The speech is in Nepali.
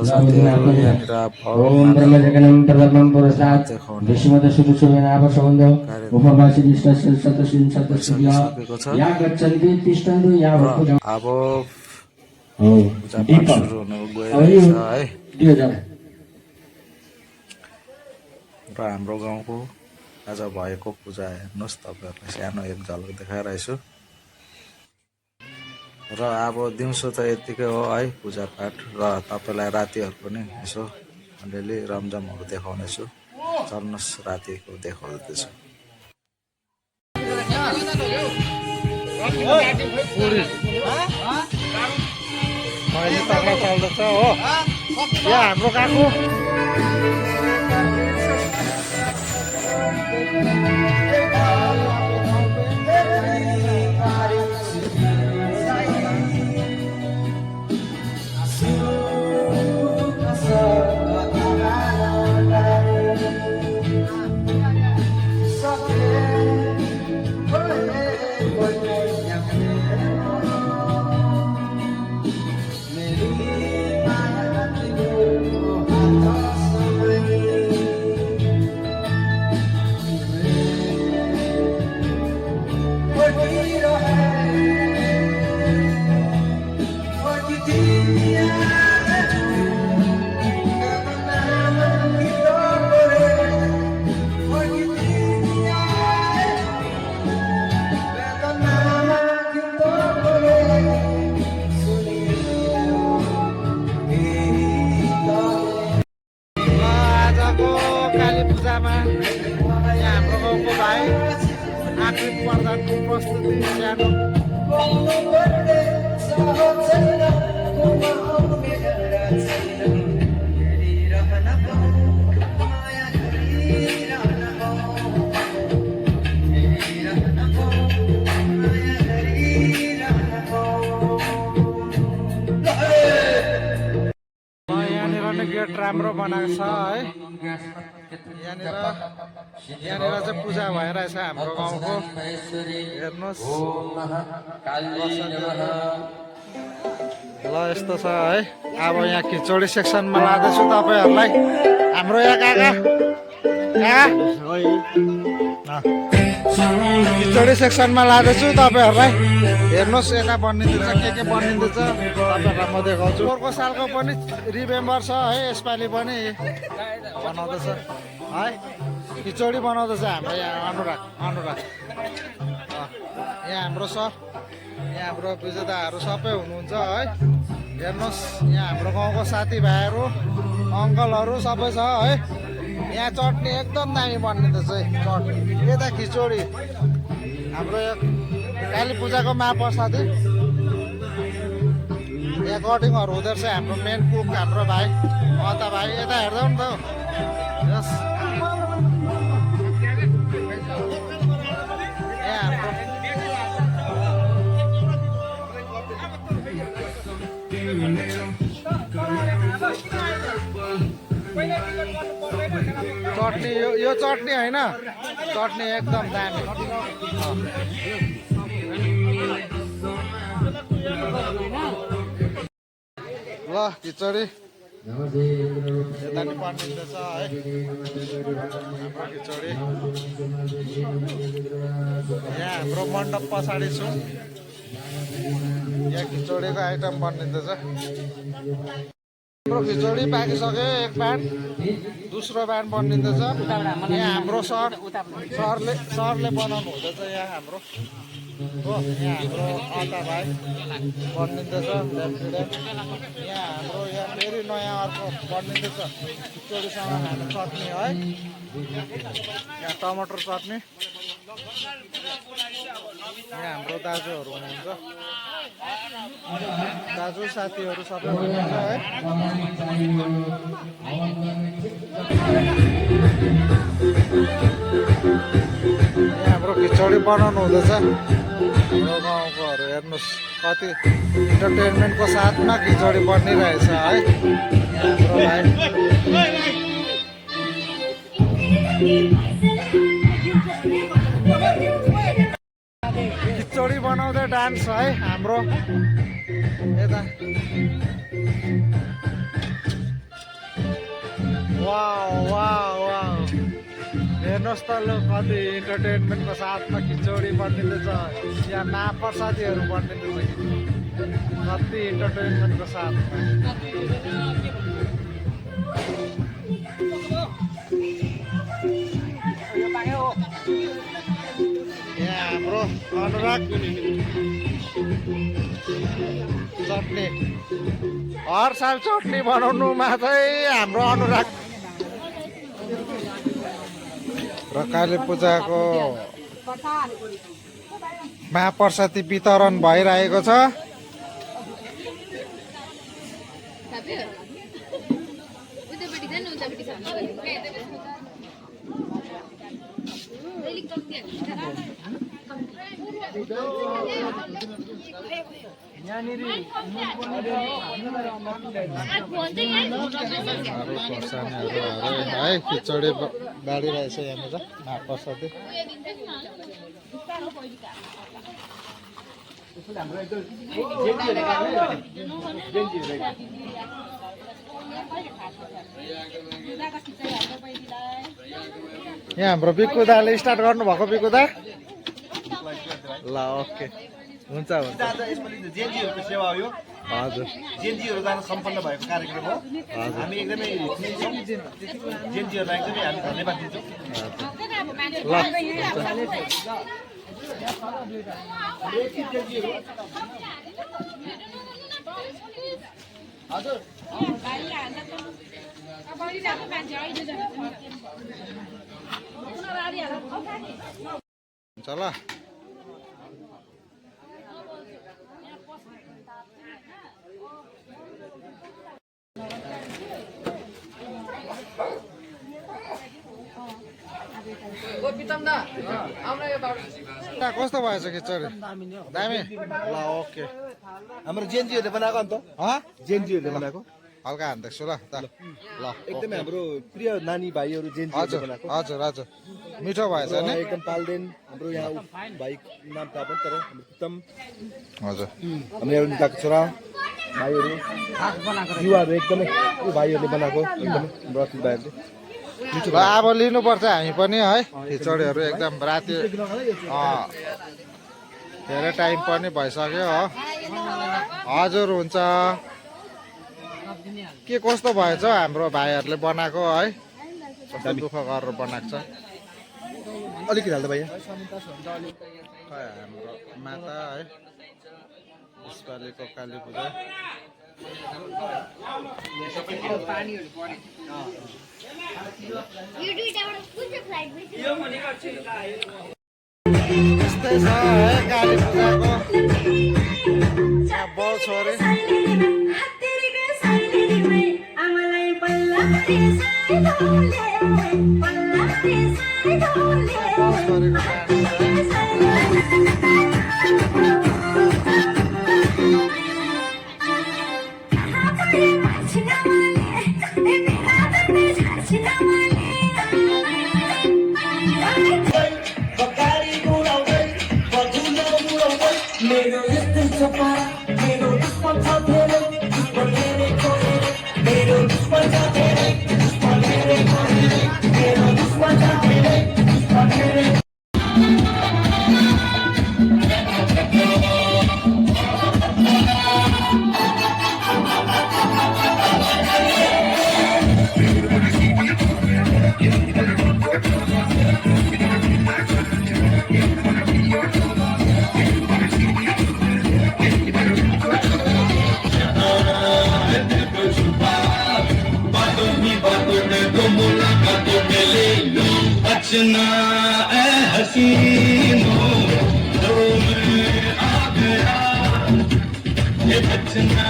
साथीहरु यहाँनिर ओम ब्रह्मजगनं प्रथमं पुरुषात् विश्वमत सुदुषुमेनाभ सम्बन्ध उपवासी विश्वास्य सतसिन सतसिया या गच्छन्ति तिष्ठन्तु या भक्तु अब हो पूजा पाठ सुरु हुन गइरहेछ है र हाम्रो गाउँको आज भएको पूजा हेर्नुस् तपाईहरुलाई सानो एक झलक देखाइरहेछु छु र अब दिउँसो त यतिकै हो है पूजा पाठ र तपाईलाई रातिहरु पनि यसो अलिअलि रमझमहरु देखाउने छु चल्नुस् रातिको देखाउँदैछु मैले तक्ला चल्दैछ हो यहाँ हाम्रो काकु गेट राम्रो बनाएको छ है यहाँनिर चाहिँ पूजा भइरहेछ हाम्रो गाउँको हेर्नुस् ल यस्तो छ है अब यहाँ खिचडी सेक्सनमा लाँदैछु तपाईहरुलाई हाम्रो यहाँ काका खिचडी सेक्सनमा लाँदैछु तपाईहरुलाई हेर्नुस् यता बनिँदैछ के बनिँदैछ तपाईहरुलाई म देखाउँछु अर्को सालको पनि रिमेम्बर छ है यसपालि पनि बनाउँदैछ है खिचडी बनाउँदैछ हाम्रो यहाँ अनुराग यहाँ हाम्रो सर यहाँ हाम्रो विजेताहरू सबै हुनुहुन्छ है हेर्नुस् यहाँ हाम्रो गाउँको साथीभाइहरू अङ्कलहरू सबै छ है यहाँ चटनी एकदम दामी बनिँदैछ चटनी यता खिचडी हाम्रो काली पूजाको महाप्रसादी यहाँ कटिङहरू हुँदो रहेछ हाम्रो मेन कुक हाम्रो भाइ अन्त भाइ यता हेर्दै नि त यस यहाँ हाम्रो चटनी यो चटनी होइन चटनी एकदम दामी ल खिचडी यता नि बनिँदैछ है खिचडी यहाँ हाम्रो मण्डप पछाडि छु यहाँ खिचडीको आइटम बनिँदैछ हाम्रो खिचडी पाकिसक्यो एक ब्यान्ड दोस्रो ब्यान्ड बनिँदैछ यहाँ हाम्रो सरले बनाउनु हुँदैछ यहाँ हाम्रो हो यहाँ हाम्रो अन्ता भाइ बनिँदैछ यहाँ हाम्रो यहाँ फेरि नयाँ अर्को बनिँदैछ खिचडीसँग खाने चटनी है यहाँ टमाटर चटनी यहाँ हाम्रो दाजुहरू हुनुहुन्छ दाजु साथीहरू सबै हुनुहुन्छ है यहाँ हाम्रो खिचडी बनाउनु हुँदैछ हाम्रो गाउँकोहरू हेर्नुहोस् कति इन्टरटेनमेन्टको साथमा खिचडी बनिरहेछ है हाम्रो भाइ खिचडी बनाउँदै डान्स है हाम्रो यता हेर्नुहोस् त ल कति इन्टरटेनमेन्टको साथमा खिचडी बनिँदैछ यहाँ महाप्रसादीहरू बनिँदैछ कति इन्टरटेनमेन्टको साथमा यहाँ हाम्रो अनुराग चटनी हर साल चटनी बनाउनुमा चाहिँ हाम्रो अनुराग र काली पूजाको महाप्रसादी वितरण भइरहेको छ है खिचडी बाँडिरहेछ यहाँनिर महाप्रसादी यहाँ हाम्रो बिक्कु दाले स्टार्ट गर्नुभएको बिक्कु दा ल ओके हुन्छ हुन्छ जेएनजीहरूको सेवा हो यो हजुर जेएनजीहरू जान सम्पन्न भएको कार्यक्रम हो हामी एकदमै जेएनजीहरूलाई एकदमै हामी धन्यवाद दिन्छौँ ल हुन्छ ल कस्तो भएछ खिचडी दामी ल ओके हाम्रो जेएनजीहरूले बनाएको अन्त जेएनजीहरूले बनाएको हल्का हान्दैछु ल त ल एकदमै हाम्रो प्रिय नानी भाइहरू जेएनजीहरूले हजुर बनाएको हजुर हजुर मिठो भएछ नि एकदम पाल्देन हाम्रो यहाँ भाइ नाम थाहा पनि तर हाम्रो उत्तम हजुर हाम्रो एउटा नेताको छोरा भाइहरू युवाहरू एकदमै यो भाइहरूले बनाएको एकदमै हाम्रो अतिथि भाइहरूले ल अब लिनुपर्छ हामी पनि है खिचडीहरू एकदम राति धेरै टाइम पनि भइसक्यो हो हजुर हुन्छ के कस्तो भएछ हाम्रो भाइहरूले बनाएको है कस्तो दुःख गरेर बनाएको छ अलिकति हाल्दा भाइ खै हाम्रो माता है यसपालिको काली पूजा यस्तै छ है काली पूजाको बल छोरे बचना ए हसीनो दो में आ गया ये बचना